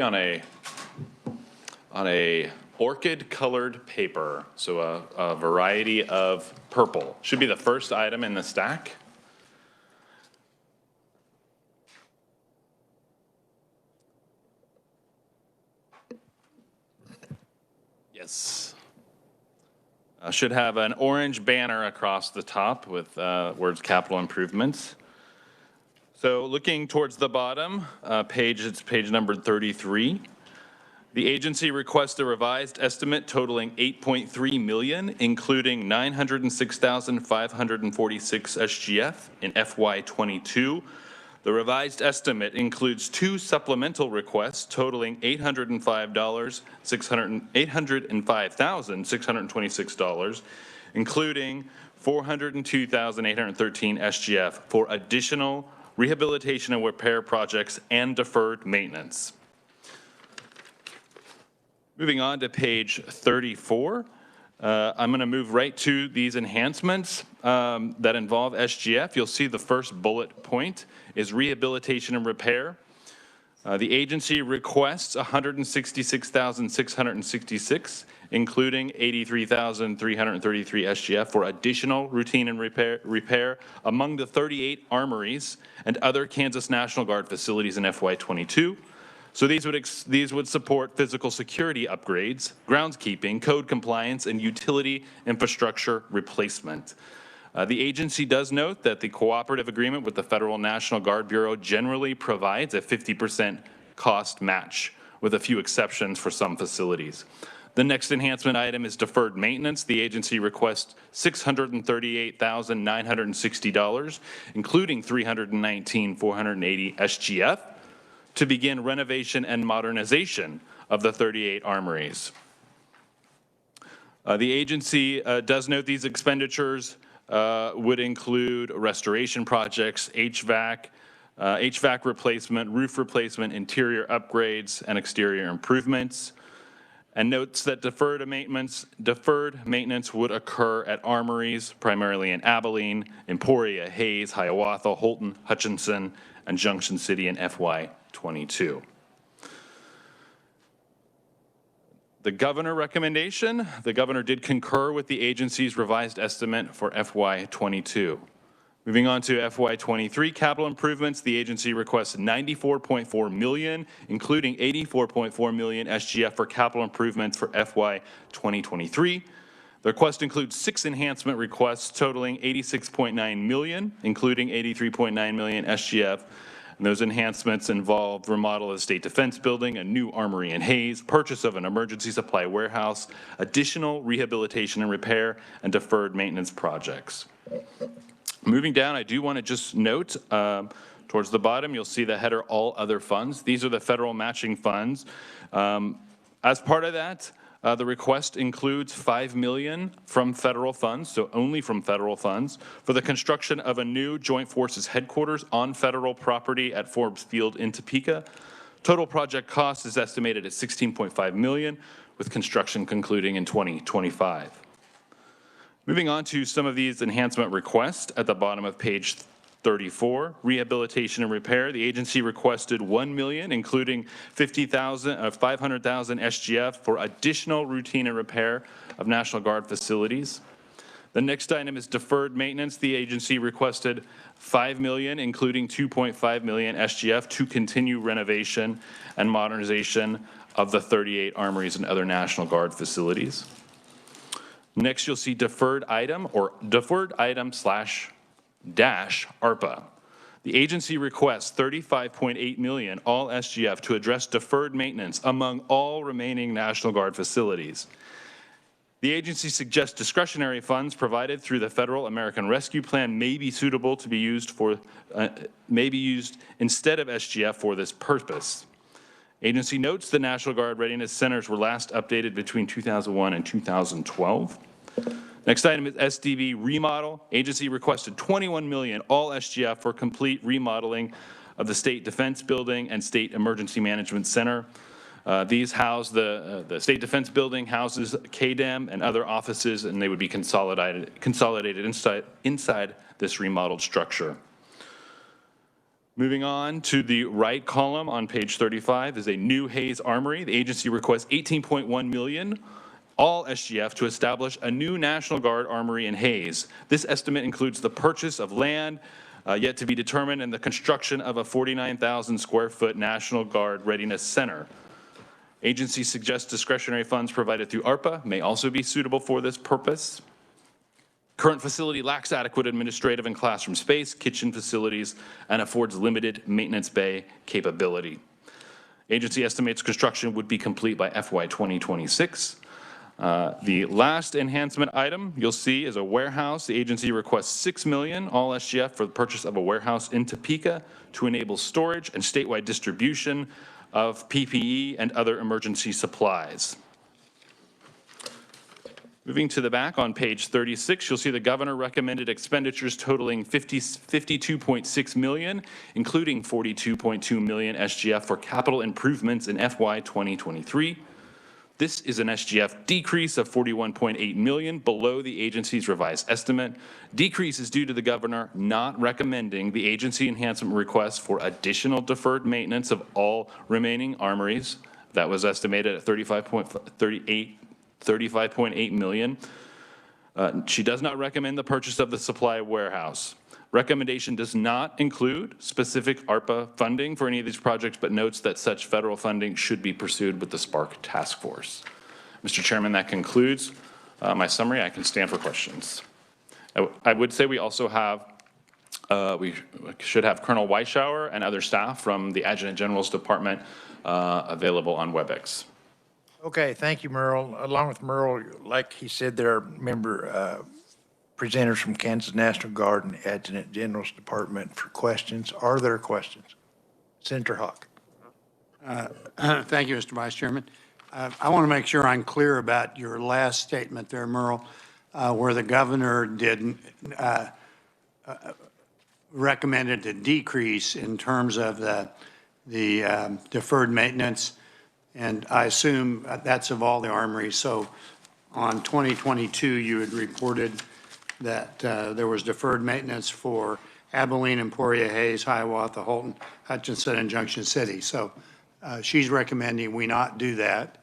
on a orchid colored paper, so a variety of purple. Should be the first item in the stack. Yes. Should have an orange banner across the top with words capital improvements. So looking towards the bottom page, it's page number 33. The agency requests a revised estimate totaling $8.3 million, including $906,546 SGF in FY22. The revised estimate includes two supplemental requests totaling $805,626, including $402,813 SGF for additional rehabilitation and repair projects and deferred maintenance. Moving on to page 34, I'm going to move right to these enhancements that involve SGF. You'll see the first bullet point is rehabilitation and repair. The agency requests $166,666, including $83,333 SGF for additional routine and repair among the 38 armories and other Kansas National Guard facilities in FY22. So these would support physical security upgrades, groundskeeping, code compliance, and utility infrastructure replacement. The agency does note that the cooperative agreement with the Federal National Guard Bureau generally provides a 50% cost match, with a few exceptions for some facilities. The next enhancement item is deferred maintenance. The agency requests $638,960, including $319,480 SGF, to begin renovation and modernization of the 38 armories. The agency does note these expenditures would include restoration projects, HVAC replacement, roof replacement, interior upgrades, and exterior improvements, and notes that deferred maintenance would occur at armories, primarily in Abilene, Emporia, Haze, Hiawatha, Holton, Hutchinson, and Junction City in FY22. The governor recommendation, the governor did concur with the agency's revised estimate for FY22. Moving on to FY23 capital improvements, the agency requests $94.4 million, including $84.4 million SGF for capital improvements for FY 2023. The request includes 6 enhancement requests totaling $86.9 million, including $83.9 million SGF. And those enhancements involve remodel of the State Defense Building, a new armory in Haze, purchase of an emergency supply warehouse, additional rehabilitation and repair, and deferred maintenance projects. Moving down, I do want to just note towards the bottom, you'll see the header all other funds. These are the federal matching funds. As part of that, the request includes $5 million from federal funds, so only from federal funds, for the construction of a new Joint Forces headquarters on federal property at Forbes Field in Topeka. Total project cost is estimated at $16.5 million, with construction concluding in 2025. Moving on to some of these enhancement requests at the bottom of page 34, rehabilitation and repair. The agency requested $1 million, including $500,000 SGF for additional routine and repair of National Guard facilities. The next item is deferred maintenance. The agency requested $5 million, including $2.5 million SGF to continue renovation and modernization of the 38 armories and other National Guard facilities. Next, you'll see deferred item or deferred item / ARPA. The agency requests $35.8 million all SGF to address deferred maintenance among all remaining National Guard facilities. The agency suggests discretionary funds provided through the Federal American Rescue Plan may be suitable to be used instead of SGF for this purpose. Agency notes the National Guard Readiness Centers were last updated between 2001 and 2012. Next item is SDV remodel. Agency requested $21 million all SGF for complete remodeling of the State Defense Building and State Emergency Management Center. These house the State Defense Building houses KDEM and other offices, and they would be consolidated inside this remodeled structure. Moving on to the right column on page 35 is a new Haze Armory. The agency requests $18.1 million, all SGF, to establish a new National Guard armory in Haze. This estimate includes the purchase of land yet to be determined and the construction of a 49,000 square foot National Guard Readiness Center. Agency suggests discretionary funds provided through ARPA may also be suitable for this purpose. Current facility lacks adequate administrative and classroom space, kitchen facilities, and affords limited maintenance bay capability. Agency estimates construction would be complete by FY 2026. The last enhancement item you'll see is a warehouse. The agency requests $6 million, all SGF, for the purchase of a warehouse in Topeka to enable storage and statewide distribution of PPE and other emergency supplies. Moving to the back on page 36, you'll see the governor recommended expenditures totaling $52.6 million, including $42.2 million SGF for capital improvements in FY 2023. This is an SGF decrease of $41.8 million below the agency's revised estimate. Decrease is due to the governor not recommending the agency enhancement request for additional deferred maintenance of all remaining armories. That was estimated at $35.8 million. She does not recommend the purchase of the supply warehouse. Recommendation does not include specific ARPA funding for any of these projects, but notes that such federal funding should be pursued with the SPARK task force. Mr. Chairman, that concludes my summary. I can stand for questions. I would say we also have, we should have Colonel Weishauer and other staff from the Adjutant General's Department available on WebEx. Okay, thank you, Merle. Along with Merle, like he said, there are member presenters from Kansas National Guard and Adjutant General's Department for questions. Are there questions? Senator Hawk. Thank you, Mr. Vice Chairman. I want to make sure I'm clear about your last statement there, Merle, where the governor recommended a decrease in terms of the deferred maintenance, and I assume that's of all the armories. So on 2022, you had reported that there was deferred maintenance for Abilene, Emporia, Hays, Hiawatha, Holton, Hutchinson, and Junction City. So she's recommending we not do that.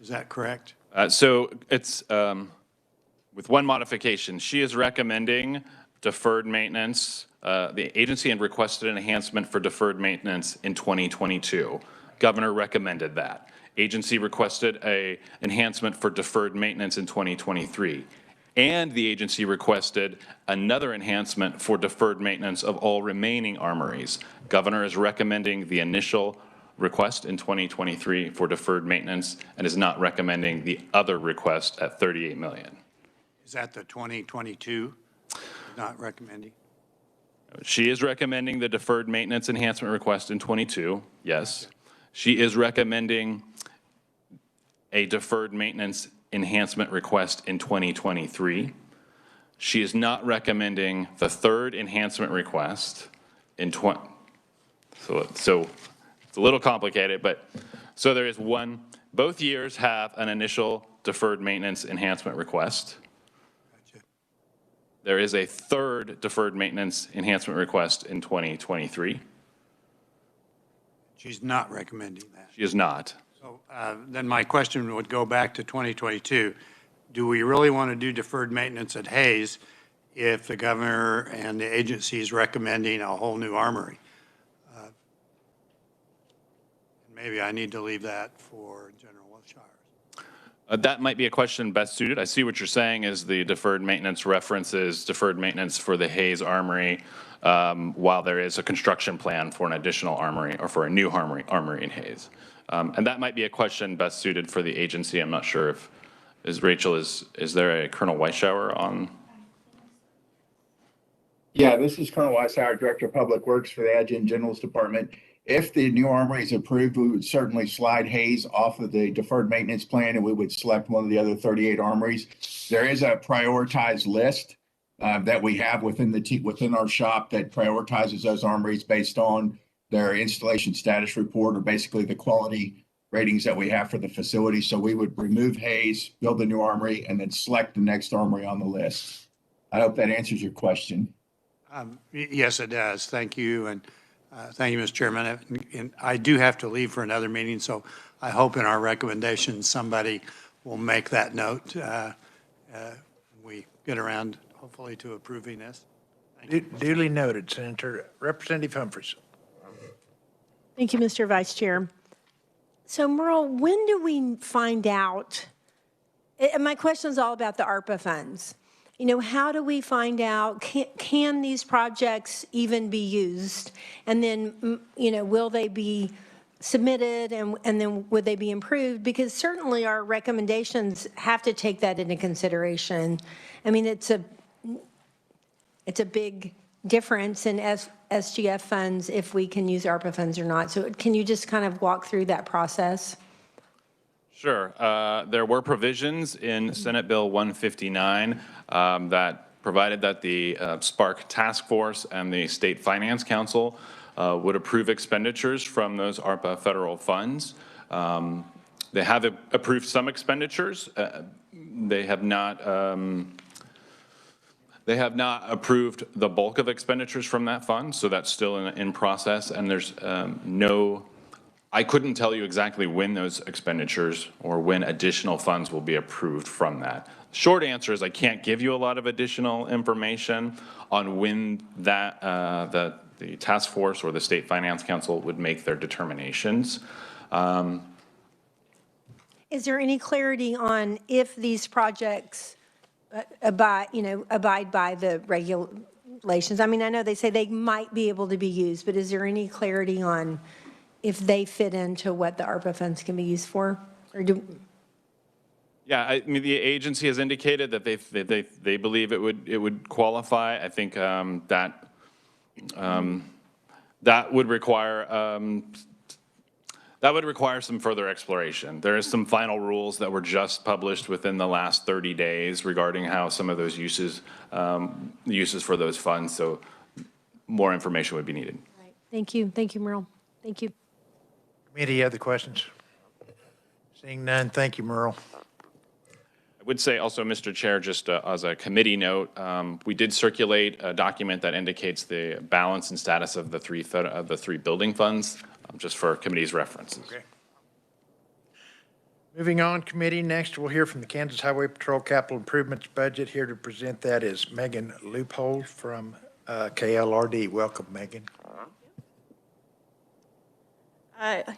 Is that correct? So it's with one modification. She is recommending deferred maintenance. The agency had requested an enhancement for deferred maintenance in 2022. Governor recommended that. Agency requested an enhancement for deferred maintenance in 2023. And the agency requested another enhancement for deferred maintenance of all remaining armories. Governor is recommending the initial request in 2023 for deferred maintenance and is not recommending the other request at $38 million. Is that the 2022 not recommending? She is recommending the deferred maintenance enhancement request in 22, yes. She is recommending a deferred maintenance enhancement request in 2023. She is not recommending the third enhancement request in so it's a little complicated, but so there is one. Both years have an initial deferred maintenance enhancement request. Gotcha. There is a third deferred maintenance enhancement request in 2023. She's not recommending that. She is not. So then my question would go back to 2022. Do we really want to do deferred maintenance at Hays if the governor and the agency is recommending a whole new armory? Maybe I need to leave that for General Wilshire. That might be a question best suited. I see what you're saying is the deferred maintenance references deferred maintenance for the Haze Armory while there is a construction plan for an additional armory or for a new armory in Hays. And that might be a question best suited for the agency. I'm not sure if, is there a Colonel Weishauer on? Yeah, this is Colonel Weishauer, Director of Public Works for the Adjutant General's Department. If the new armory is approved, we would certainly slide Hays off of the deferred maintenance plan and we would select one of the other 38 armories. There is a prioritized list that we have within our shop that prioritizes those armories based on their installation status report, or basically the quality ratings that we have for the facility. So we would remove Hays, build the new armory, and then select the next armory on the list. I hope that answers your question. Yes, it does. Thank you. And Thank you, Mr. Chairman. And I do have to leave for another meeting, so I hope in our recommendation somebody will make that note. We get around, hopefully, to approving this. Duly noted, Senator. Representative Humphries. Thank you, Mr. Vice Chair. So Merle, when do we find out? My question is all about the ARPA funds. You know, how do we find out, can these projects even be used? And then, you know, will they be submitted and then would they be improved? Because certainly our recommendations have to take that into consideration. I mean, it's a big difference in SGF funds if we can use ARPA funds or not. So can you just kind of walk through that process? Sure. There were provisions in Senate Bill 159 that provided that the Spark Task Force and the State Finance Council would approve expenditures from those ARPA federal funds. They have approved some expenditures. They have not approved the bulk of expenditures from that fund, so that's still in process, and there's I couldn't tell you exactly when those expenditures or when additional funds will be approved from that. Short answer is I can't give you a lot of additional information on when that the task force or the State Finance Council would make their determinations. Is there any clarity on if these projects abide by the regulations? I mean, I know they say they might be able to be used, but is there any clarity on if they fit into what the ARPA funds can be used for? Or Yeah, I mean, the agency has indicated that they believe it would qualify. I think that would require some further exploration. There is some final rules that were just published within the last 30 days regarding how some of those uses for those funds. So more information would be needed. Right. Thank you, Merle. Thank you. Any other questions? Seeing none, thank you, Merle. I would say also, Mr. Chair, just as a committee note, we did circulate a document that indicates the balance and status of the three building funds, just for committee's references. Okay. Moving on, committee, next we'll hear from the Kansas Highway Patrol Capital Improvements Budget. Here to present that is Megan Loophole from KLRD. Welcome, Megan.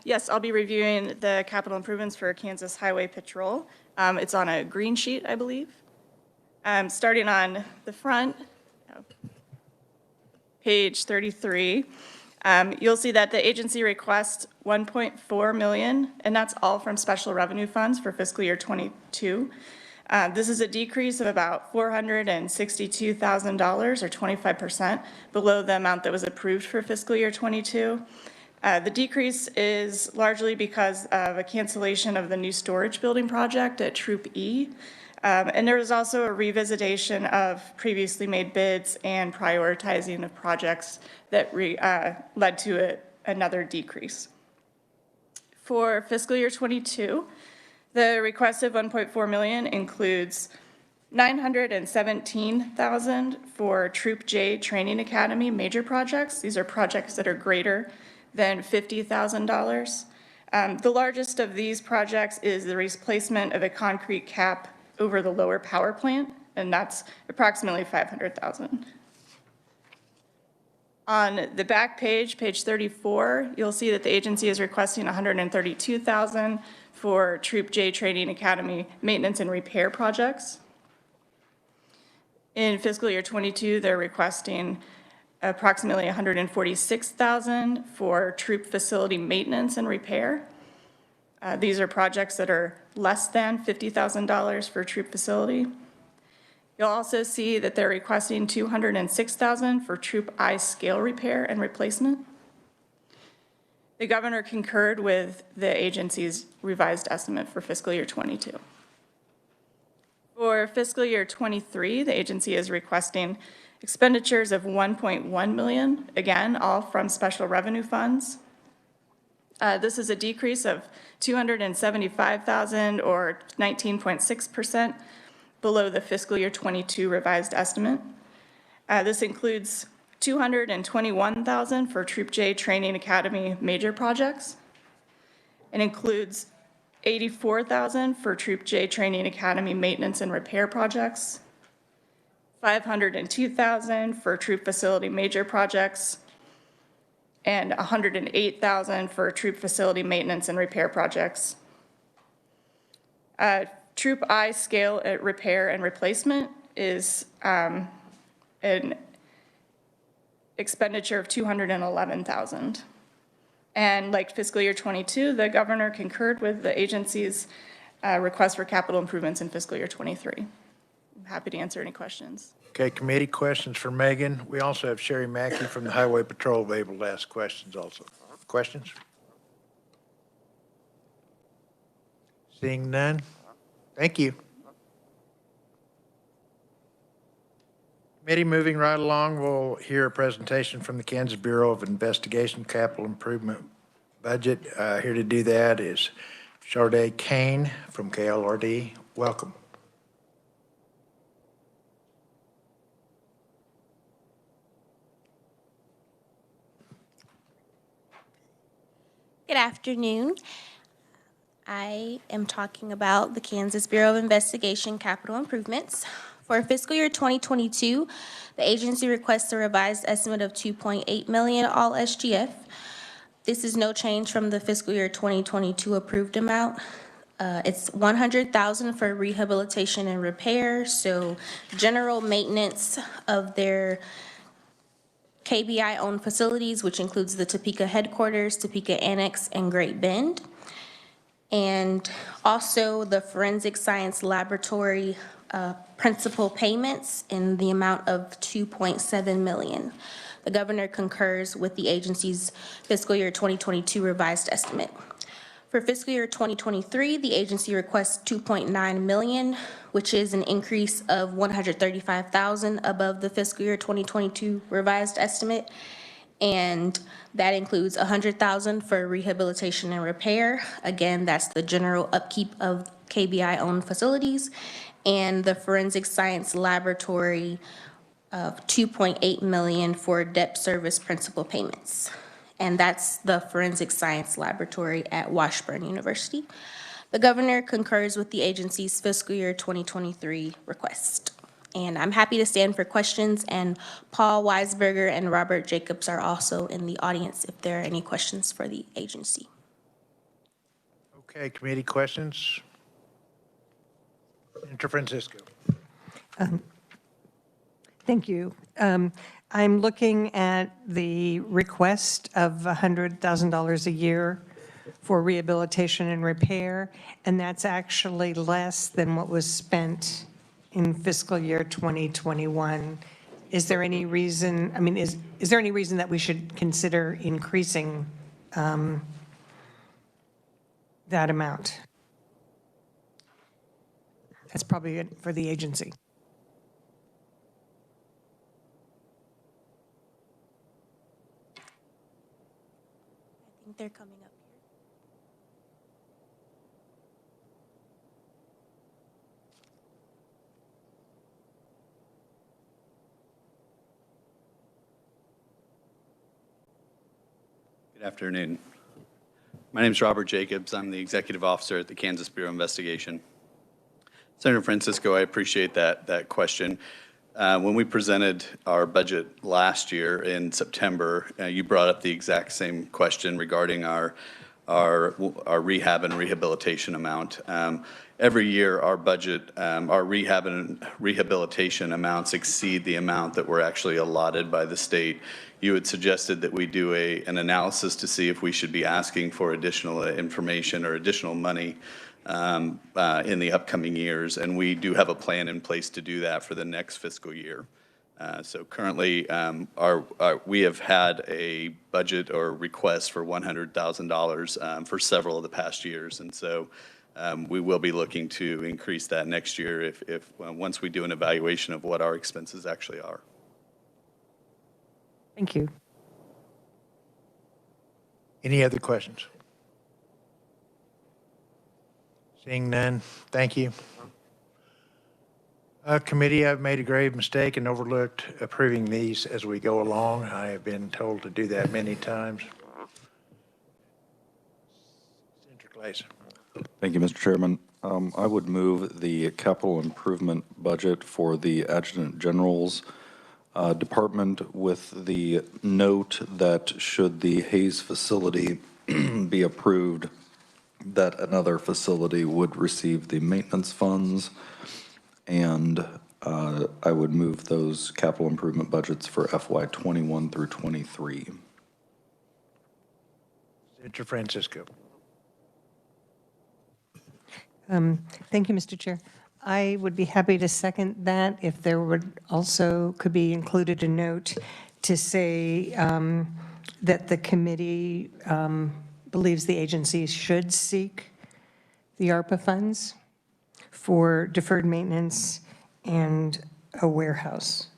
Yes, I'll be reviewing the capital improvements for Kansas Highway Patrol. It's on a green sheet, I believe. Starting on the front, page 33, you'll see that the agency requests $1.4 million, and that's all from special revenue funds for fiscal year 22. This is a decrease of about $462,000 or 25% below the amount that was approved for fiscal year 22. The decrease is largely because of a cancellation of the new storage building project at Troop E. And there was also a revisitation of previously made bids and prioritizing of projects that led to another decrease. For fiscal year 22, the requested $1.4 million includes $917,000 for Troop J Training Academy major projects. These are projects that are greater than $50,000. The largest of these projects is the replacement of a concrete cap over the lower power plant, and that's approximately $500,000. On the back page, page 34, you'll see that the agency is requesting $132,000 for Troop J Training Academy maintenance and repair projects. In fiscal year 22, they're requesting approximately $146,000 for troop facility maintenance and repair. These are projects that are less than $50,000 for troop facility. You'll also see that they're requesting $206,000 for troop I scale repair and replacement. The governor concurred with the agency's revised estimate for fiscal year 22. For fiscal year 23, the agency is requesting expenditures of $1.1 million, again, all from special revenue funds. This is a decrease of $275,000 or 19.6% below the fiscal year 22 revised estimate. This includes $221,000 for Troop J Training Academy major projects. It includes $84,000 for Troop J Training Academy maintenance and repair projects, $502,000 for troop facility major projects, and $108,000 for troop facility maintenance and repair projects. Troop I scale at repair and replacement is an expenditure of $211,000. And like fiscal year 22, the governor concurred with the agency's request for capital improvements in fiscal year 23. I'm happy to answer any questions. Okay, committee questions for Megan. We also have Sherry Mackey from the Highway Patrol able to ask questions also. Questions? Seeing none? Thank you. Committee, moving right along, we'll hear a presentation from the Kansas Bureau of Investigation Capital Improvement Budget. Here to do that is Sharday Kane from KLRD. Welcome. Good afternoon. I am talking about the Kansas Bureau of Investigation Capital Improvements. For fiscal year 2022, the agency requests a revised estimate of $2.8 million all SGF. This is no change from the fiscal year 2022 approved amount. It's $100,000 for rehabilitation and repair, so general maintenance of their KBI-owned facilities, which includes the Topeka headquarters, Topeka Annex, and Great Bend. And also the Forensic Science Laboratory principal payments in the amount of $2.7 million. The governor concurs with the agency's fiscal year 2022 revised estimate. For fiscal year 2023, the agency requests $2.9 million, which is an increase of $135,000 above the fiscal year 2022 revised estimate. And that includes $100,000 for rehabilitation and repair. Again, that's the general upkeep of KBI-owned facilities. And the Forensic Science Laboratory of $2.8 million for debt service principal payments. And that's the Forensic Science Laboratory at Washburn University. The governor concurs with the agency's fiscal year 2023 request. And I'm happy to stand for questions, and Paul Weisberger and Robert Jacobs are also in the audience if there are any questions for the agency. Okay, committee questions? Mr. Francisco. Thank you. I'm looking at the request of $100,000 a year for rehabilitation and repair, and that's actually less than what was spent in fiscal year 2021. Is there any reason, I mean, is there any reason that we should consider increasing that amount? That's probably it for the agency. I think they're coming up here. Good afternoon. My name is Robert Jacobs. I'm the Executive Officer at the Kansas Bureau of Investigation. Senator Francisco, I appreciate that question. When we presented our budget last year in September, you brought up the exact same question regarding our rehab and rehabilitation amount. Every year, our budget, our rehab and rehabilitation amounts exceed the amount that we're actually allotted by the state. You had suggested that we do an analysis to see if we should be asking for additional information or additional money in the upcoming years, and we do have a plan in place to do that for the next fiscal year. So currently, we have had a budget or request for $100,000 for several of the past years, and so we will be looking to increase that next year once we do an evaluation of what our expenses actually are. Thank you. Any other questions? Seeing none, thank you. Committee, I've made a grave mistake and overlooked approving these as we go along. I have been told to do that many times. Senator Clays. Thank you, Mr. Chairman. I would move the capital improvement budget for the Adjutant General's Department with the note that should the Haze facility be approved, that another facility would receive the maintenance funds. And I would move those capital improvement budgets for FY '21 through '23. Senator Francisco. Thank you, Mr. Chair. I would be happy to second that if there would also could be included a note to say that the committee believes the agency should seek the ARPA funds for deferred maintenance and a warehouse.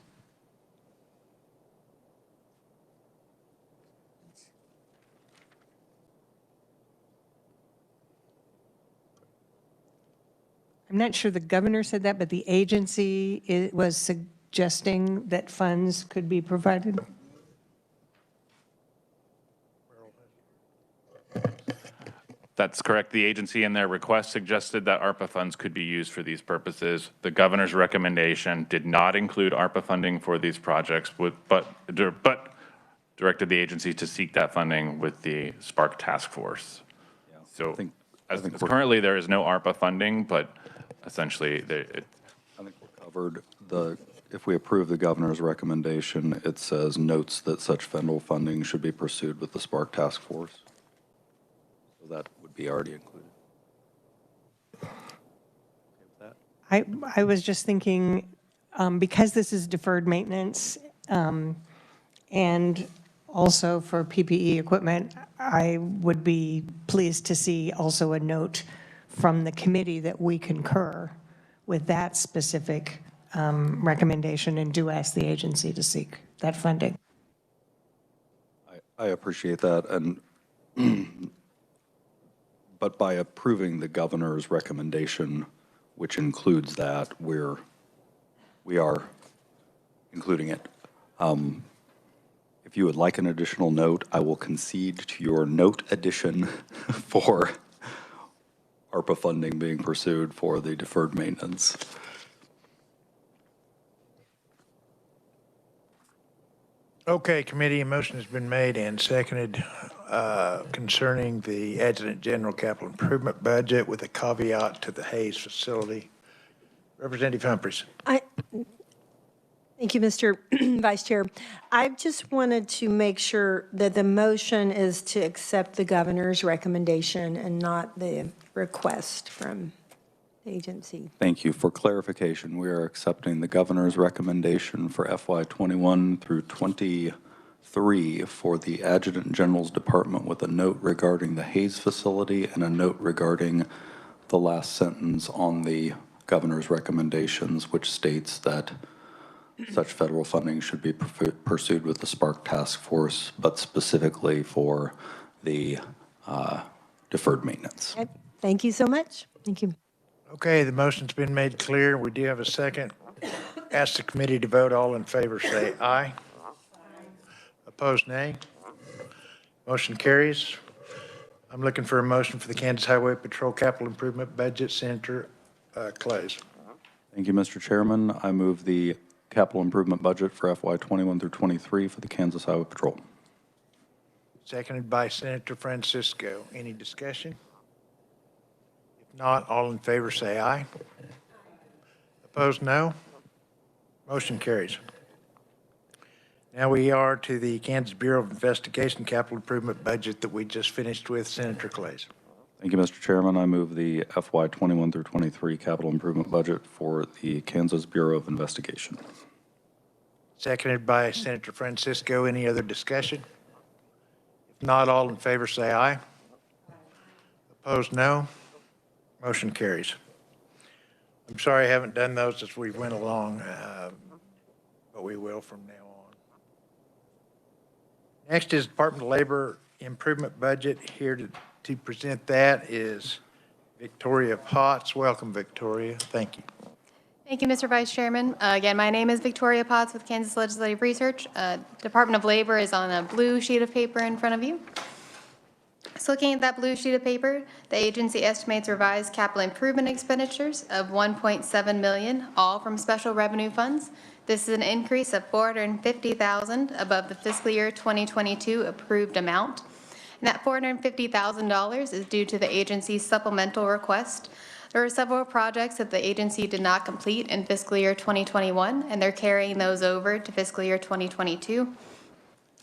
I'm not sure the governor said that, but the agency was suggesting that funds could be provided. That's correct. The agency in their request suggested that ARPA funds could be used for these purposes. The governor's recommendation did not include ARPA funding for these projects, but directed the agency to seek that funding with the Spark Task Force. So currently there is no ARPA funding, but essentially I think we're covered. If we approve the governor's recommendation, it says notes that such federal funding should be pursued with the Spark Task Force. So that would be already included. Okay with that? I was just thinking, because this is deferred maintenance and also for PPE equipment, I would be pleased to see also a note from the committee that we concur with that specific recommendation and do ask the agency to seek that funding. I appreciate that, and but by approving the governor's recommendation, which includes that, we are including it. If you would like an additional note, I will concede to your note addition for ARPA funding being pursued for the deferred maintenance. Okay, committee, a motion has been made and seconded concerning the Adjutant General Capital Improvement Budget with a caveat to the Haze facility. Representative Humphreys. Thank you, Mr. Vice Chair. I just wanted to make sure that the motion is to accept the governor's recommendation and not the request from the agency. Thank you. For clarification, we are accepting the governor's recommendation for FY '21 through '23 for the Adjutant General's Department with a note regarding the Haze facility and a note regarding the last sentence on the governor's recommendations, which states that such federal funding should be pursued with the Spark Task Force, but specifically for the deferred maintenance. Okay. Thank you so much. Thank you. Okay, the motion's been made clear. We do have a second. Ask the committee to vote. All in favor say aye. Opposed, nay. Motion carries. I'm looking for a motion for the Kansas Highway Patrol Capital Improvement Budget. Senator Clays. Thank you, Mr. Chairman. I move the capital improvement budget for FY '21 through '23 for the Kansas Highway Patrol. Seconded by Senator Francisco. Any discussion? If not, all in favor say aye. Opposed, no. Motion carries. Now we are to the Kansas Bureau of Investigation Capital Improvement Budget that we just finished with. Senator Clays. Thank you, Mr. Chairman. I move the FY '21 through '23 capital improvement budget for the Kansas Bureau of Investigation. Seconded by Senator Francisco. Any other discussion? If not, all in favor say aye. Opposed, no. Motion carries. I'm sorry I haven't done those as we went along, but we will from now on. Next is Department of Labor Improvement Budget. Here to present that is Victoria Potts. Welcome, Victoria. Thank you. Thank you, Mr. Vice Chairman. Again, my name is Victoria Potts with Kansas Legislative Research. Department of Labor is on a blue sheet of paper in front of you. So looking at that blue sheet of paper, the agency estimates revised capital improvement expenditures of $1.7 million, all from special revenue funds. This is an increase of $450,000 above the fiscal year 2022 approved amount. And that $450,000 is due to the agency's supplemental request. There are several projects that the agency did not complete in fiscal year 2021, and they're carrying those over to fiscal year 2022.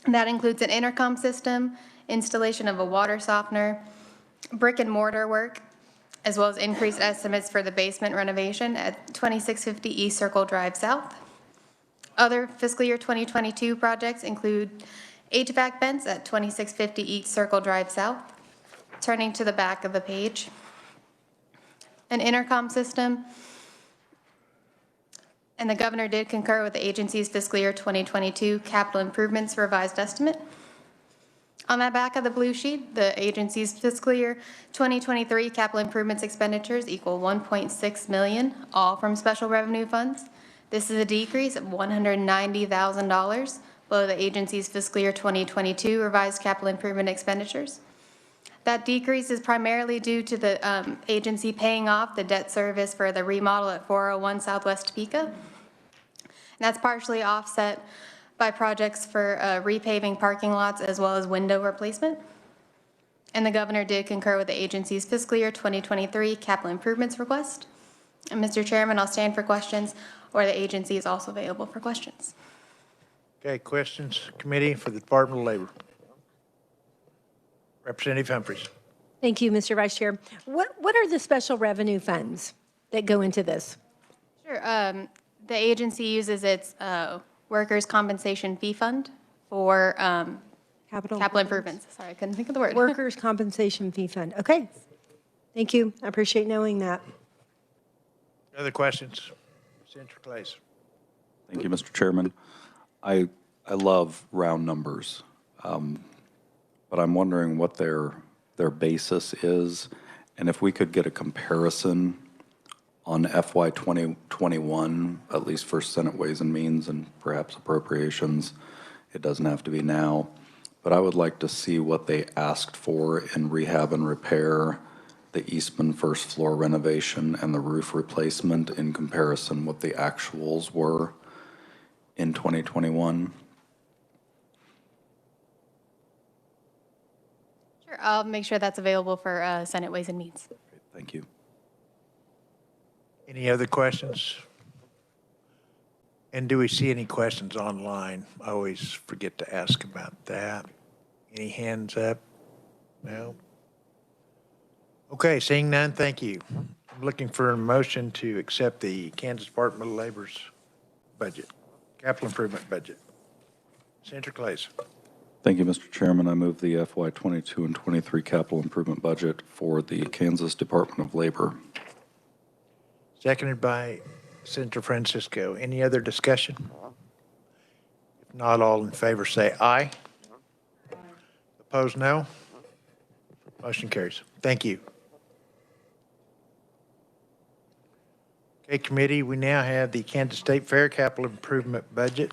And that includes an intercom system, installation of a water softener, brick and mortar work, as well as increased estimates for the basement renovation at 2650 East Circle Drive South. Other fiscal year 2022 projects include HVAC vents at 2650 East Circle Drive South. Turning to the back of the page, an intercom system, and the governor did concur with the agency's fiscal year 2022 capital improvements revised estimate. On that back of the blue sheet, the agency's fiscal year 2023 capital improvements expenditures equal $1.6 million, all from special revenue funds. This is a decrease of $190,000 below the agency's fiscal year 2022 revised capital improvement expenditures. That decrease is primarily due to the agency paying off the debt service for the remodel at 401 Southwest Topeka. And that's partially offset by projects for repaving parking lots as well as window replacement. And the governor did concur with the agency's fiscal year 2023 capital improvements request. And Mr. Chairman, I'll stand for questions, or the agency is also available for questions. Okay, questions, committee for the Department of Labor. Representative Humphreys. Thank you, Mr. Vice Chair. What are the special revenue funds that go into this? Sure. The agency uses its workers' compensation fee fund for capital improvements. Sorry, I couldn't think of the word. Workers' compensation fee fund. Okay. Thank you. I appreciate knowing that. Other questions? Senator Clays. Thank you, Mr. Chairman. I love round numbers, but I'm wondering what their basis is, and if we could get a comparison on FY 2021, at least for Senate Ways and Means and perhaps appropriations. It doesn't have to be now, but I would like to see what they asked for in rehab and repair, the Eastman first floor renovation and the roof replacement in comparison what the actuals were in 2021. Sure, I'll make sure that's available for Senate Ways and Means. Thank you. Any other questions? And do we see any questions online? I always forget to ask about that. Any hands up? No? Okay, seeing none, thank you. I'm looking for a motion to accept the Kansas Department of Labor's budget, capital improvement budget. Senator Clays. Thank you, Mr. Chairman. I move the FY 22 and 23 capital improvement budget for the Kansas Department of Labor. Seconded by Senator Francisco. Any other discussion? If not, all in favor say aye. Opposed, no. Motion carries. Thank you. Okay, committee, we now have the Kansas State Fair capital improvement budget.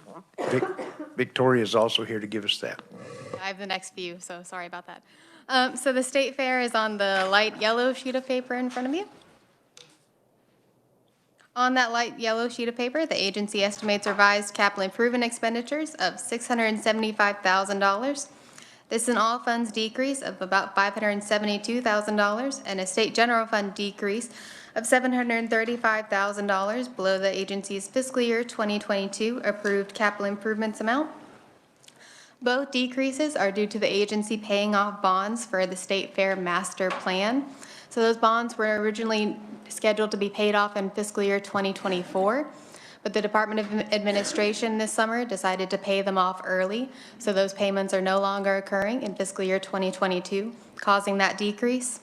Victoria is also here to give us that. I have the next few, so sorry about that. So the State Fair is on the light yellow sheet of paper in front of you. On that light yellow sheet of paper, the agency estimates revised capital improvement expenditures of $675,000. This is an all funds decrease of about $572,000 and a state general fund decrease of $735,000 below the agency's fiscal year 2022 approved capital improvements amount. Both decreases are due to the agency paying off bonds for the State Fair Master Plan. So those bonds were originally scheduled to be paid off in fiscal year 2024, but the Department of Administration this summer decided to pay them off early. So those payments are no longer occurring in fiscal year 2022, causing that decrease.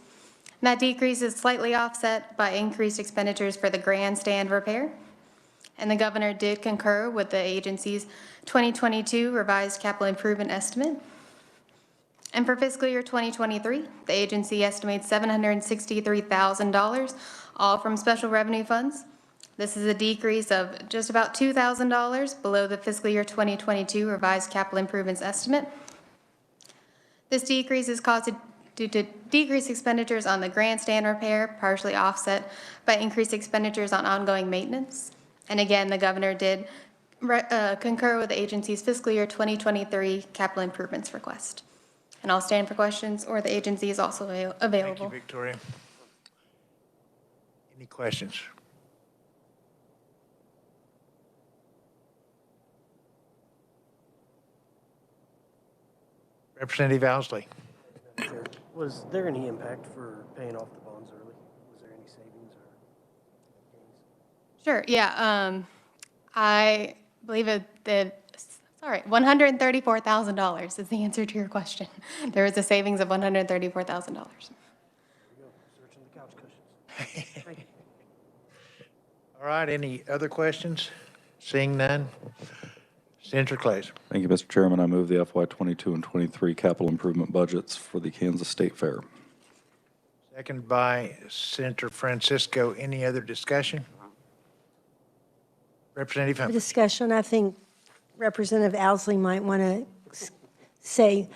And that decrease is slightly offset by increased expenditures for the grandstand repair. And the governor did concur with the agency's 2022 revised capital improvement estimate. And for fiscal year 2023, the agency estimates $763,000, all from special revenue funds. This is a decrease of just about $2,000 below the fiscal year 2022 revised capital improvements estimate. This decrease is caused due to decreased expenditures on the grandstand repair, partially offset by increased expenditures on ongoing maintenance. And again, the governor did concur with the agency's fiscal year 2023 capital improvements request. And I'll stand for questions, or the agency is also available. Thank you, Victoria. Any questions? Representative Owsley. Was there any impact for paying off the bonds early? Was there any savings or gains? Sure, yeah. I believe $134,000 is the answer to your question. There was a savings of $134,000. There we go, searching the couch cushions. Thank you. All right, any other questions? Seeing none. Senator Clays. Thank you, Mr. Chairman. I move the FY 22 and 23 capital improvement budgets for the Kansas State Fair. Second by Senator Francisco. Any other discussion? Representative Humphrey. Discussion, I think Representative Owsley might want to say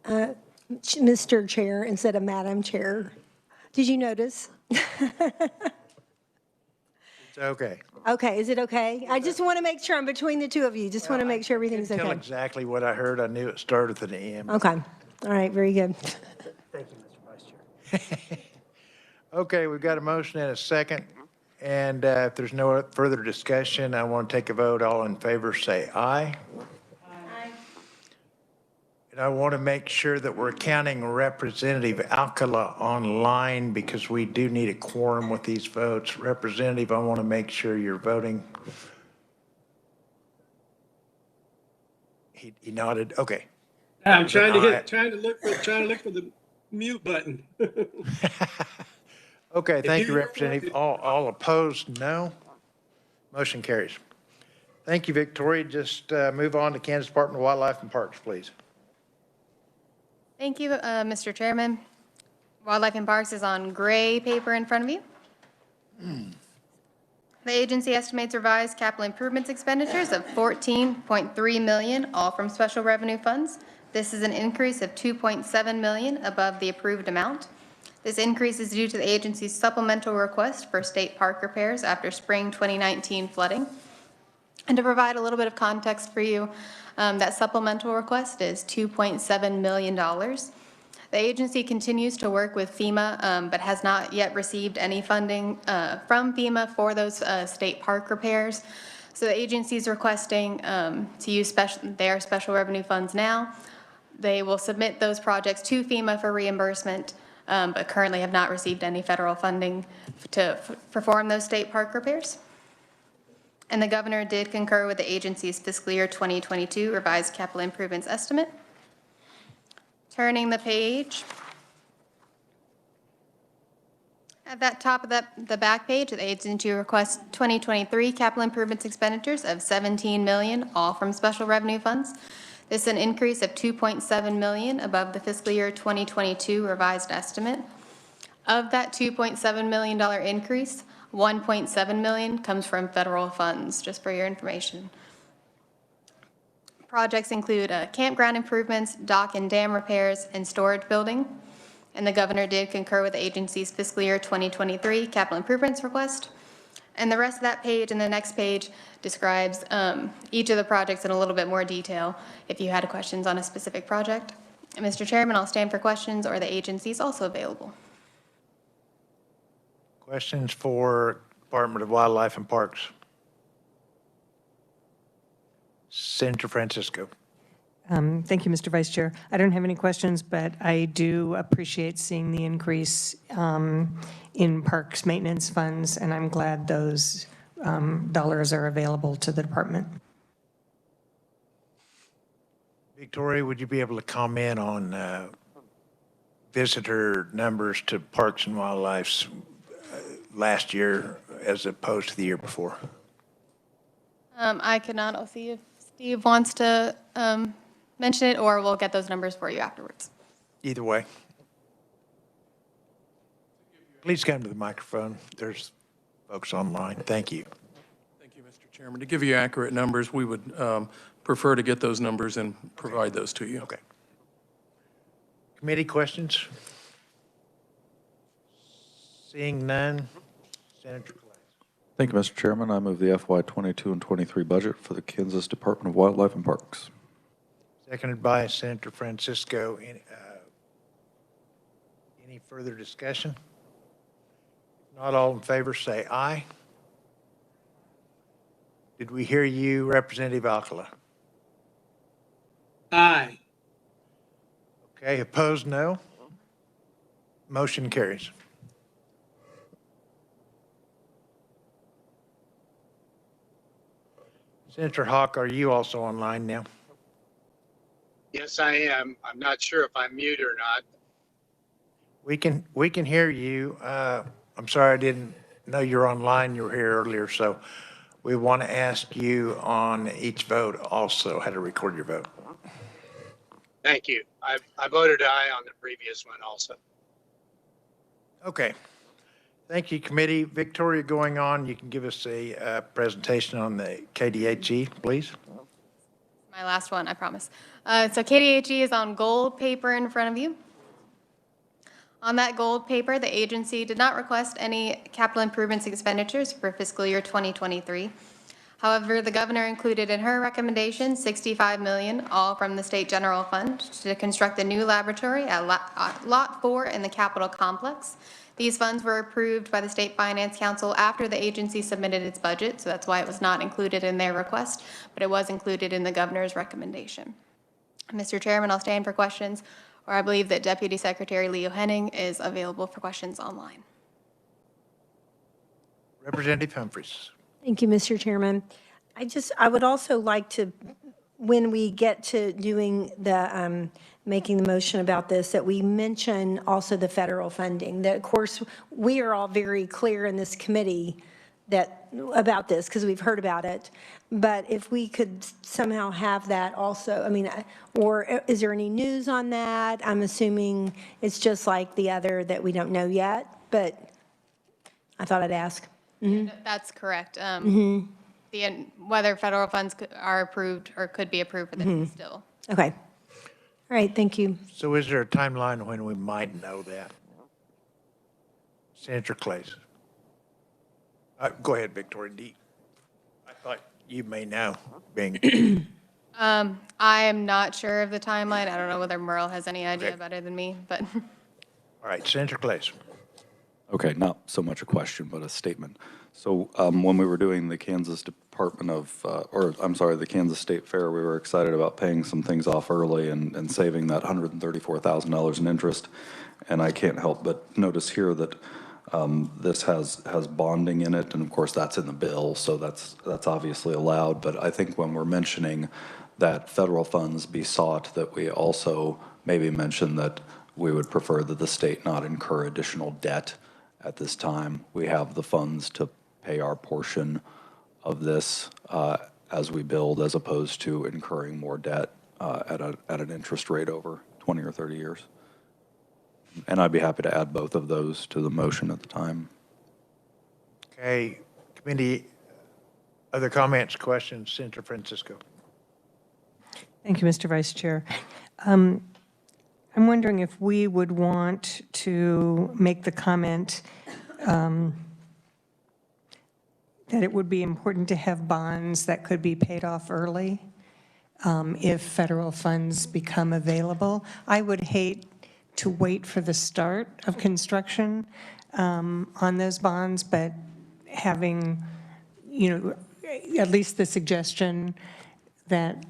Mr. Chair instead of Madam Chair. Did you notice? It's okay. Okay, is it okay? I just want to make sure I'm between the two of you. Just want to make sure everything's Tell okay. exactly what I heard. I knew it started with an M. Okay, all right, very good. Thank you, Mr. Vice Chair. Okay, we've got a motion and a second. And if there's no further discussion, I want to take a vote. All in favor, say aye. Aye. And I want to make sure that we're counting Representative Alcala online because we do need a quorum with these votes. Representative, I want to make sure you're voting. He nodded. Okay. I'm trying to look for the mute button. Okay, thank you, Representative. All opposed, no. Motion carries. Thank you, Victoria. Just move on to Kansas Department of Wildlife and Parks, please. Thank you, Mr. Chairman. Wildlife and Parks is on gray paper in front of you. The agency estimates revised capital improvements expenditures of $14.3 million, all from special revenue funds. This is an increase of $2.7 million above the approved amount. This increase is due to the agency's supplemental request for state park repairs after spring 2019 flooding. And to provide a little bit of context for you, that supplemental request is $2.7 million. The agency continues to work with FEMA, but has not yet received any funding from FEMA for those state park repairs. So the agency is requesting to use their special revenue funds now. They will submit those projects to FEMA for reimbursement, but currently have not received any federal funding to perform those state park repairs. And the governor did concur with the agency's fiscal year 2022 revised capital improvements estimate. Turning the page. At that top of the back page, the agency requests 2023 capital improvements expenditures of $17 million, all from special revenue funds. This is an increase of $2.7 million above the fiscal year 2022 revised estimate. Of that $2.7 million increase, $1.7 million comes from federal funds, just for your information. Projects include campground improvements, dock and dam repairs, and storage building. And the governor did concur with the agency's fiscal year 2023 capital improvements request. And the rest of that page and the next page describes each of the projects in a little bit more detail if you had questions on a specific project. And Mr. Chairman, I'll stand for questions, or the agency is also available. Questions for Department of Wildlife and Parks? Senator Francisco. Thank you, Mr. Vice Chair. I don't have any questions, but I do appreciate seeing the increase in parks maintenance funds, and I'm glad those dollars are available to the department. Victoria, would you be able to comment on visitor numbers to Parks and Wildlife's last year as opposed to the year before? I cannot. I'll see if Steve wants to mention it, or we'll get those numbers for you afterwards. Either way. Please come to the microphone. There's folks online. Thank you. Chairman. To give you accurate numbers, we would prefer to get those numbers and provide those to you. Okay. Committee questions? Seeing none, Senator Clay. Thank you, Mr. Chairman. I move the FY 22 and 23 budget for the Kansas Department of Wildlife and Parks. Seconded by Senator Francisco. Any further discussion? If not, all in favor say aye. Did we hear you, Representative Alcala? Aye. Okay, opposed, no. Motion carries. Senator Hawk, are you also online now? Yes, I am. I'm not sure if I'm mute or not. We can hear you. I'm sorry I didn't know you're online. You were here earlier, so we want to ask you on each vote also how to record your vote. Thank you. I voted aye on the previous one also. Okay. Thank you, committee. Victoria, going on, you can give us a presentation on the KDHE, please. My last one, I promise. So KDHE is on gold paper in front of you. On that gold paper, the agency did not request any capital improvements expenditures for fiscal year 2023. However, the governor included in her recommendation $65 million, all from the state general fund, to construct a new laboratory at Lot 4 in the Capitol complex. These funds were approved by the State Finance Council after the agency submitted its budget, so that's why it was not included in their request, but it was included in the governor's recommendation. Mr. Chairman, I'll stand for questions, or I believe that Deputy Secretary Leo Henning is available for questions online. Representative Humphries. Thank you, Mr. Chairman. I would also like to, when we get to doing the, making the motion about this, that we mention also the federal funding. That, of course, we are all very clear in this committee that, about this, because we've heard about it. But if we could somehow have that also, I mean, or is there any news on that? I'm assuming it's just like the other that we don't know yet, but I thought I'd ask. Mm-hmm. That's correct. Whether federal funds are approved or could be approved for this is still. Okay. All right, thank you. So is there a timeline when we might know that? Senator Clays. Go ahead, Victoria D. I thought you may know, being. I am not sure of the timeline. I don't know whether Merle has any idea better than me, but. All right, Senator Clays. Okay, not so much a question, but a statement. So when we were doing the Kansas Department of, the Kansas State Fair, we were excited about paying some things off early and saving that $134,000 in interest. And I can't help but notice here that this has bonding in it, and of course that's in the bill, so that's obviously allowed. But I think when we're mentioning that federal funds be sought, that we also maybe mention that we would prefer that the state not incur additional debt at this time. We have the funds to pay our portion of this as we build, as opposed to incurring more debt at an interest rate over 20 or 30 years. And I'd be happy to add both of those to the motion at the time. Okay, committee, other comments, questions? Senator Francisco. Thank you, Mr. Vice Chair. I'm wondering if we would want to make the comment that it would be important to have bonds that could be paid off early if federal funds become available. I would hate to wait for the start of construction on those bonds, but having, at least the suggestion that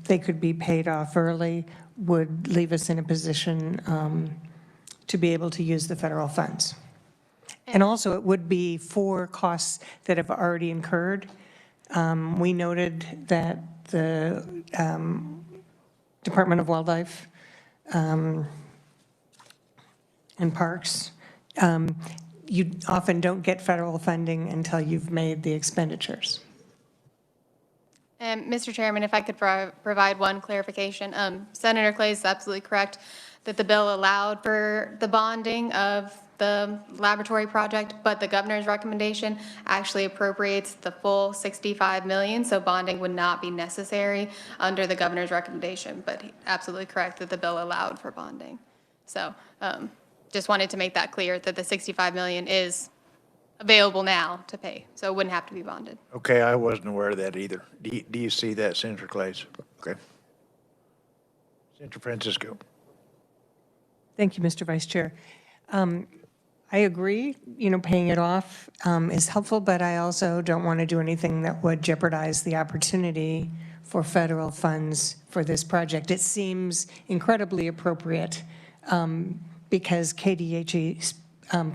they could be paid off early would leave us in a position to be able to use the federal funds. And also, it would be for costs that have already incurred. We noted that the Department of Wildlife and Parks, you often don't get federal funding until you've made the expenditures. And Mr. Chairman, if I could provide one clarification. Senator Clay is absolutely correct that the bill allowed for the bonding of the laboratory project, but the governor's recommendation actually appropriates the full 65 million, so bonding would not be necessary under the governor's recommendation, but absolutely correct that the bill allowed for bonding. So just wanted to make that clear that the 65 million is available now to pay, so it wouldn't have to be bonded. Okay, I wasn't aware of that either. Do you see that, Senator Clays? Okay. Senator Francisco. Thank you, Mr. Vice Chair. I agree, paying it off is helpful, but I also don't want to do anything that would jeopardize the opportunity for federal funds for this project. It seems incredibly appropriate because KDHE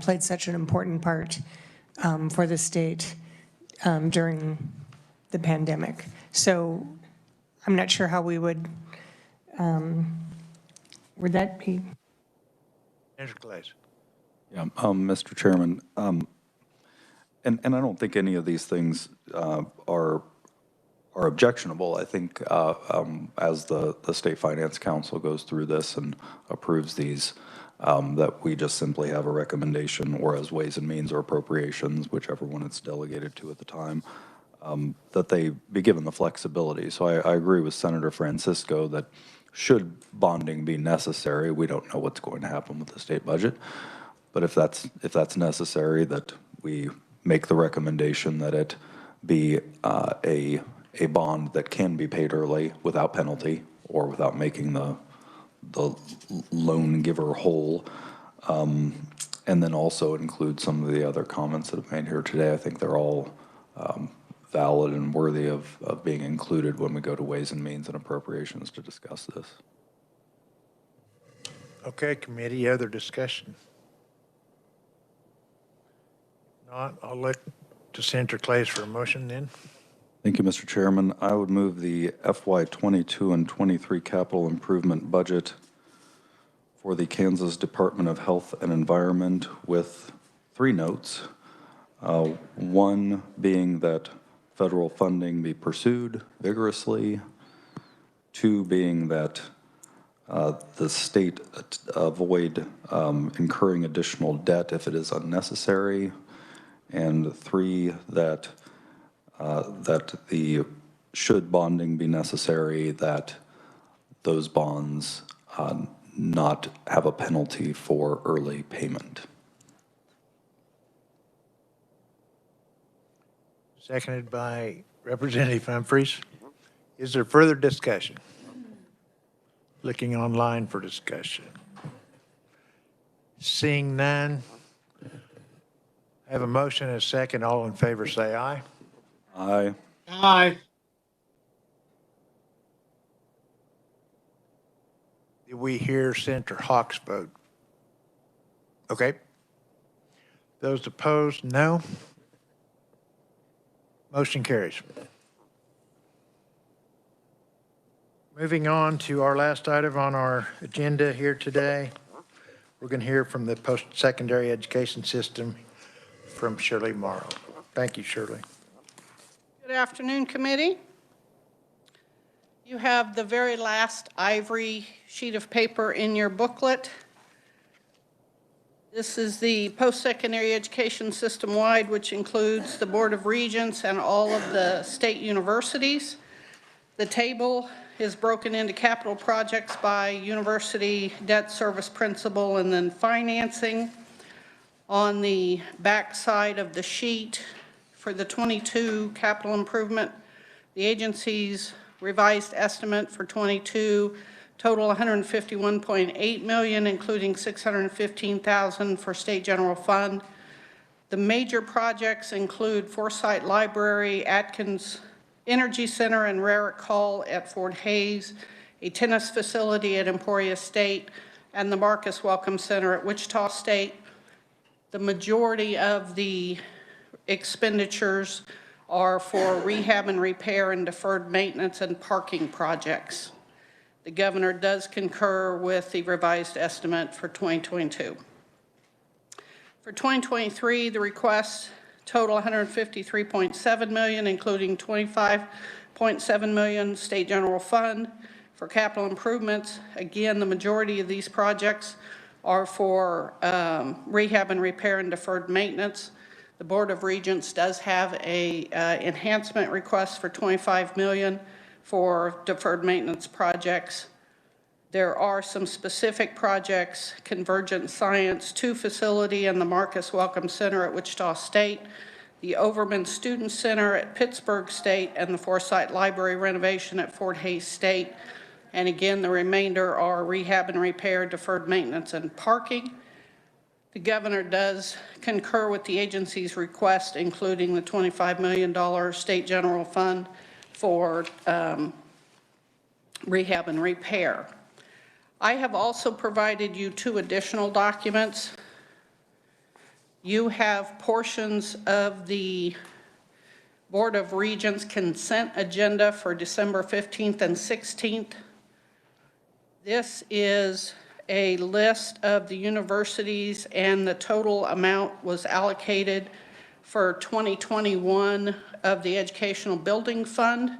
played such an important part for the state during the pandemic. So I'm not sure how we would that be? Senator Clays. Yeah, Mr. Chairman, and I don't think any of these things are objectionable. I think as the State Finance Council goes through this and approves these, that we just simply have a recommendation, or as Ways and Means or Appropriations, whichever one it's delegated to at the time, that they be given the flexibility. So I agree with Senator Francisco that should bonding be necessary, we don't know what's going to happen with the state budget, but if that's necessary, that we make the recommendation that it be a bond that can be paid early without penalty or without making the loan giver whole, and then also include some of the other comments that have made here today. I think they're all valid and worthy of being included when we go to Ways and Means and Appropriations to discuss this. Okay, committee, other discussion? Not, I'll look to Senator Clays for a motion then. Thank you, Mr. Chairman. I would move the FY22 and 23 capital improvement budget for the Kansas Department of Health and Environment with 3 notes. One being that federal funding be pursued vigorously. 2 being that the state avoid incurring additional debt if it is unnecessary. And 3, that the should bonding be necessary, that those bonds not have a penalty for early payment. Seconded by Representative Humphreys. Is there further discussion? Looking online for discussion. Seeing none. I have a motion and a second. All in favor say aye. Aye. Aye. Did we hear Senator Hawks vote? Okay. Those opposed, no. Motion carries. Moving on to our last item on our agenda here today, we're going to hear from the post-secondary education system from Shirley Morrow. Thank you, Shirley. Good afternoon, committee. You have the very last ivory sheet of paper in your booklet. This is the post-secondary education system-wide, which includes the Board of Regents and all of the state universities. The table is broken into capital projects by university, debt service principal, and then financing. On the back side of the sheet for the 22 capital improvement, the agency's revised estimate for 22 total $151.8 million, including $615,000 for state general fund. The major projects include Forsyth Library, Atkins Energy Center and Rarick Hall at Fort Hays, a tennis facility at Emporia State, and the Marcus Welcome Center at Wichita State. The majority of the expenditures are for rehab and repair and deferred maintenance and parking projects. The governor does concur with the revised estimate for 2022. For 2023, the requests total $153.7 million, including $25.7 million state general fund for capital improvements. Again, the majority of these projects are for rehab and repair and deferred maintenance. The Board of Regents does have a enhancement request for $25 million for deferred maintenance projects. There are some specific projects: Convergent Science 2 facility and the Marcus Welcome Center at Wichita State, the Overman Student Center at Pittsburgh State, and the Forsyth Library renovation at Fort Hays State. And again, the remainder are rehab and repair, deferred maintenance, and parking. The governor does concur with the agency's request, including the $25 million state general fund for rehab and repair. I have also provided you 2 additional documents. You have portions of the Board of Regents consent agenda for December 15th and 16th. This is a list of the universities, and the total amount was allocated for 2021 of the Educational Building Fund.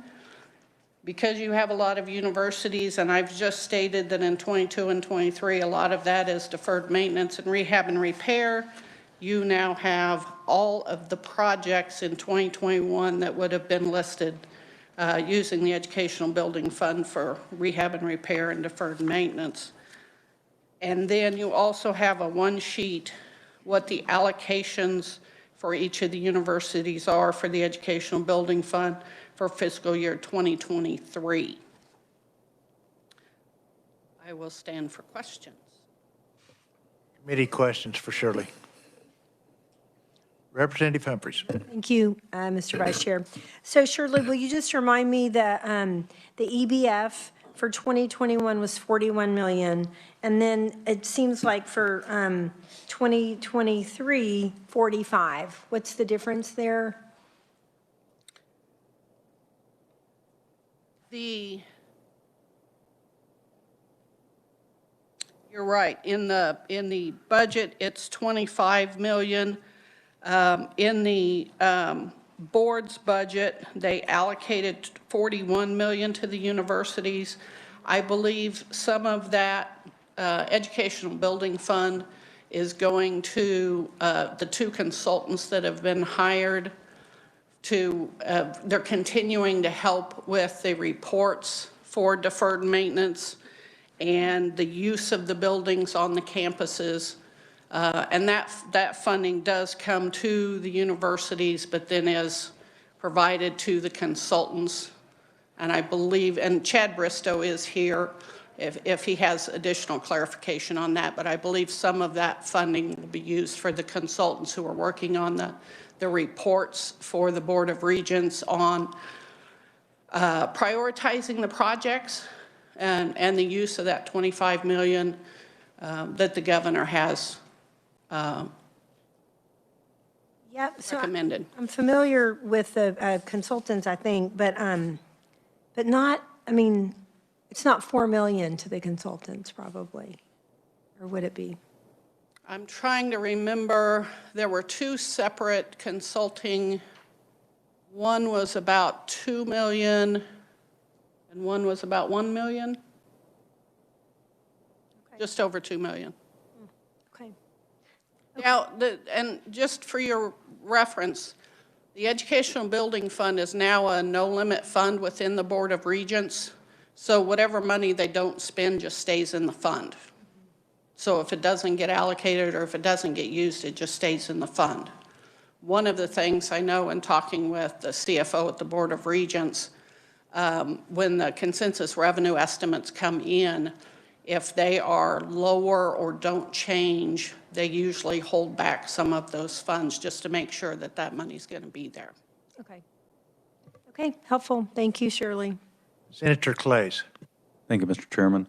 Because you have a lot of universities, and I've just stated that in 22 and 23, a lot of that is deferred maintenance and rehab and repair, you now have all of the projects in 2021 that would have been listed using the Educational Building Fund for rehab and repair and deferred maintenance. And then you also have a one sheet what the allocations for each of the universities are for the Educational Building Fund for fiscal year 2023. I will stand for questions. Committee questions for Shirley. Representative Humphries. Thank you, Mr. Vice Chair. So Shirley, will you just remind me that the EBF for 2021 was 41 million, and then it seems like for 2023, 45. What's the difference there? You're right. In the budget, it's 25 million. In the board's budget, they allocated 41 million to the universities. I believe some of that Educational Building Fund is going to the 2 consultants that have been hired to, they're continuing to help with the reports for deferred maintenance and the use of the buildings on the campuses. And that funding does come to the universities, but then is provided to the consultants. And I believe, and Chad Bristow is here if he has additional clarification on that, but I believe some of that funding will be used for the consultants who are working on the reports for the Board of Regents on prioritizing the projects and the use of that 25 million that the governor has recommended. I'm familiar with the consultants, I think, but not, I mean, it's not 4 million to the consultants probably, or would it be? I'm trying to remember, there were 2 separate consulting. One was about 2 million and one was about 1 million. Okay. Just over 2 million. Okay. Now, and just for your reference, the Educational Building Fund is now a no-limit fund within the Board of Regents. So whatever money they don't spend just stays in the fund. So if it doesn't get allocated or if it doesn't get used, it just stays in the fund. One of the things I know in talking with the CFO at the Board of Regents, when the consensus revenue estimates come in, if they are lower or don't change, they usually hold back some of those funds just to make sure that that money's going to be there. Okay. Okay, helpful. Thank you, Shirley. Senator Clays. Thank you, Mr. Chairman.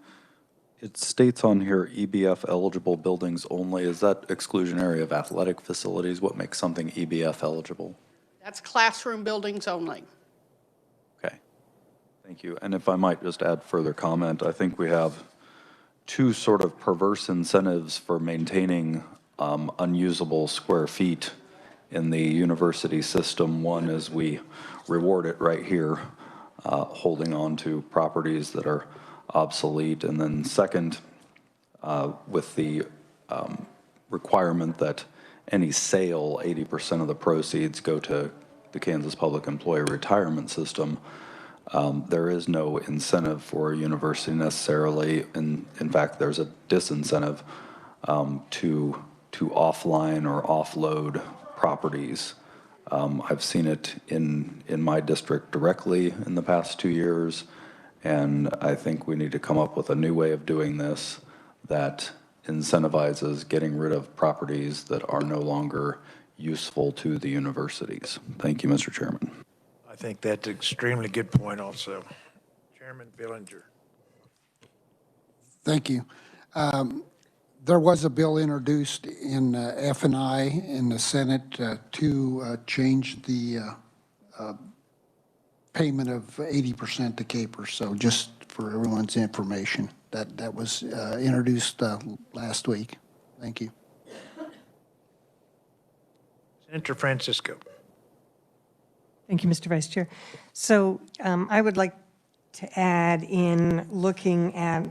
It states on here EBF eligible buildings only. Is that exclusionary of athletic facilities? What makes something EBF eligible? That's classroom buildings only. Okay. Thank you. And if I might just add further comment, I think we have 2 sort of perverse incentives for maintaining unusable square feet in the university system. One is we reward it right here, holding on to properties that are obsolete. And then second, with the requirement that any sale, 80% of the proceeds go to the Kansas Public Employee Retirement System. There is no incentive for a university necessarily. In fact, there's a disincentive to offline or offload properties. I've seen it in my district directly in the past 2 years, and I think we need to come up with a new way of doing this that incentivizes getting rid of properties that are no longer useful to the universities. Thank you, Mr. Chairman. I think that's an extremely good point also. Chairman Billinger. Thank you. There was a bill introduced in F&I in the Senate to change the payment of 80% to Capers. So just for everyone's information, that was introduced last week. Thank you. Senator Francisco. Thank you, Mr. Vice Chair. So I would like to add in looking at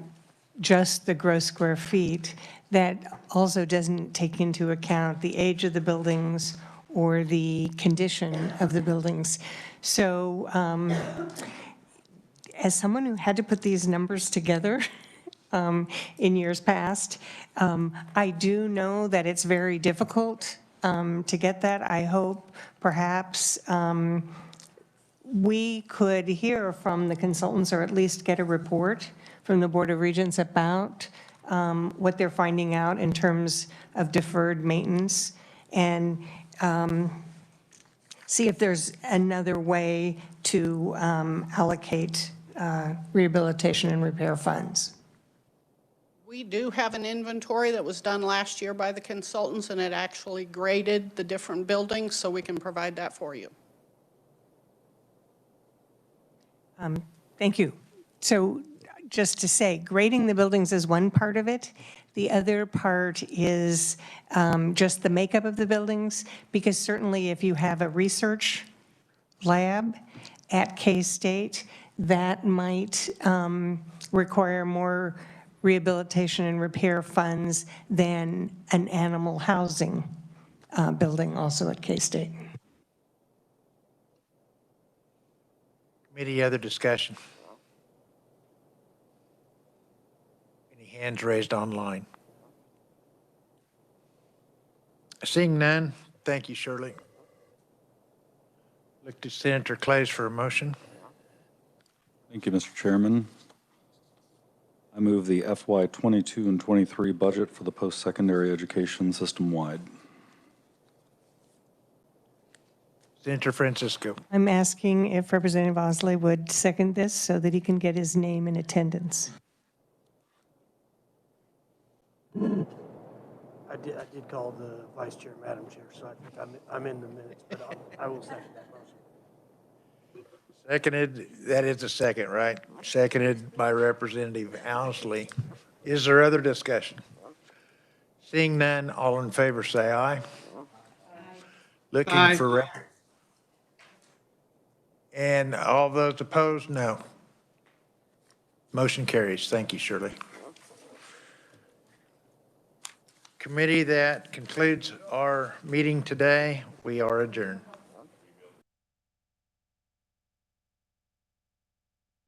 just the gross square feet, that also doesn't take into account the age of the buildings or the condition of the buildings. So as someone who had to put these numbers together in years past, I do know that it's very difficult to get that. I hope perhaps we could hear from the consultants or at least get a report from the Board of Regents about what they're finding out in terms of deferred maintenance and see if there's another way to allocate rehabilitation and repair funds. We do have an inventory that was done last year by the consultants, and it actually graded the different buildings, so we can provide that for you. Thank you. So just to say, grading the buildings is one part of it. The other part is just the makeup of the buildings, because certainly if you have a research lab at K-State, that might require more rehabilitation and repair funds than an animal housing building also at K-State. Committee, other discussion? Any hands raised online? Seeing none, thank you, Shirley. Look to Senator Clays for a motion. Thank you, Mr. Chairman. I move the FY 22 and 23 budget for the post-secondary education system-wide. Senator Francisco. I'm asking if Representative Osley would second this so that he can get his name in attendance. I did call the Vice Chair, Madam Chair, so I think I'm in the minutes, but I will second that motion. Seconded, that is a second, right? Seconded by Representative Owsley. Is there other discussion? Seeing none, all in favor say aye. Looking Aye. for, and all those opposed, no. Motion carries. Thank you, Shirley. Committee, that concludes our meeting today. We are adjourned.